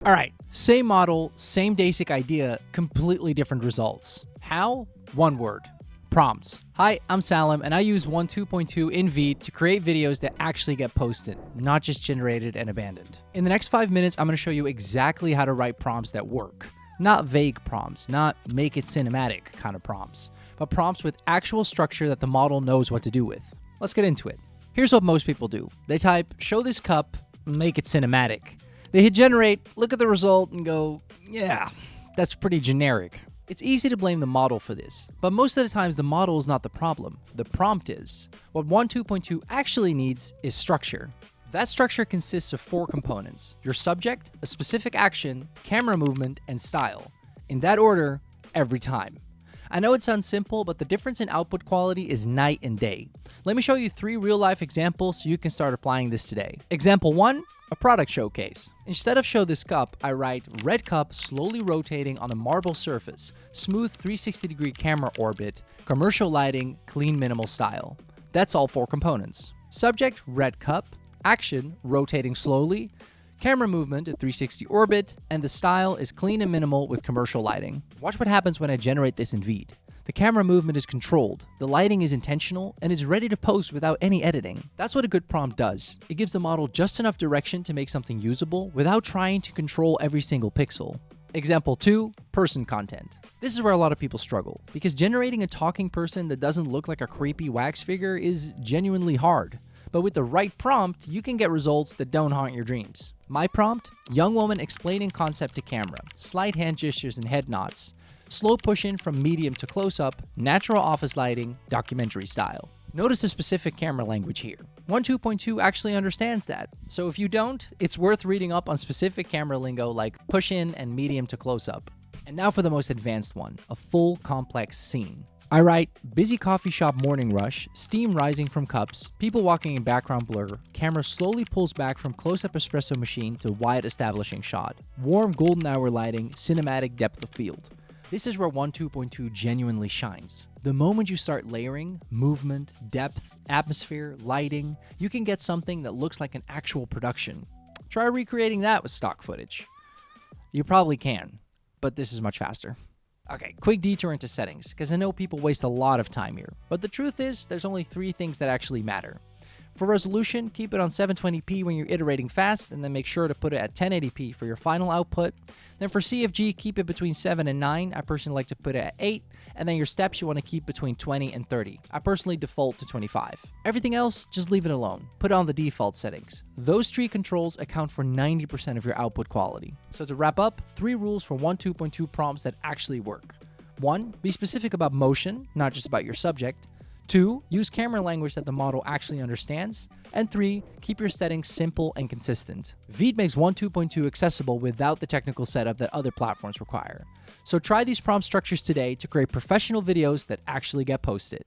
All right, same model, same basic idea, completely different results. How? One word: prompts. Hi, I'm Salim, and I use WAN 2.2 in VEED to create videos that actually get posted, not just generated and abandoned. In the next 5 minutes, I'm going to show you exactly how to write prompts that work. Not vague prompts, not make it cinematic kind of prompts, but prompts with actual structure that the model knows what to do with. Let's get into it. Here's what most people do. They type, show this cup, make it cinematic. They hit generate, look at the result, and go, yeah, that's pretty generic. It's easy to blame the model for this, but most of the times the model is not the problem. The prompt is. What WAN 2.2 actually needs is structure. That structure consists of 4 components: your subject, a specific action, camera movement, and style. In that order, every time. I know it sounds simple, but the difference in output quality is night and day. Let me show you 3 real-life examples so you can start applying this today. Example 1, a product showcase. Instead of show this cup, I write red cup slowly rotating on a marble surface, smooth 360-degree camera orbit, commercial lighting, clean minimal style. That's all 4 components. Subject, red cup. Action, rotating slowly. Camera movement at 360 orbit, and the style is clean and minimal with commercial lighting. Watch what happens when I generate this in VEED. The camera movement is controlled, the lighting is intentional, and is ready to post without any editing. That's what a good prompt does. It gives the model just enough direction to make something usable without trying to control every single pixel. Example 2, person content. This is where a lot of people struggle, because generating a talking person that doesn't look like a creepy wax figure is genuinely hard. But with the right prompt, you can get results that don't haunt your dreams. My prompt: young woman explaining concept to camera, slight hand gestures and head nods, slow push-in from medium to close-up, natural office lighting, documentary style. Notice the specific camera language here. WAN 2.2 actually understands that. So if you don't, it's worth reading up on specific camera lingo like push-in and medium to close-up. And now for the most advanced one, a full complex scene. I write, busy coffee shop morning rush, steam rising from cups, people walking in background blur, camera slowly pulls back from close-up espresso machine to wide establishing shot. Warm golden hour lighting, cinematic depth of field. This is where WAN 2.2 genuinely shines. The moment you start layering, movement, depth, atmosphere, lighting, you can get something that looks like an actual production. Try recreating that with stock footage. You probably can, but this is much faster. Okay, quick detour into settings, because I know people waste a lot of time here. But the truth is, there's only 3 things that actually matter. For resolution, keep it on 720p when you're iterating fast, and then make sure to put it at 1080p for your final output. Then for CFG, keep it between 7 and 9. I personally like to put it at 8. And then your steps you want to keep between 20 and 30. I personally default to 25. Everything else, just leave it alone. Put it on the default settings. Those 3 controls account for 90% of your output quality. So to wrap up, 3 rules for WAN 2.2 prompts that actually work. 1, be specific about motion, not just about your subject. 2, use camera language that the model actually understands. And 3, keep your settings simple and consistent. VEED makes WAN 2.2 accessible without the technical setup that other platforms require. So try these prompt structures today to create professional videos that actually get posted.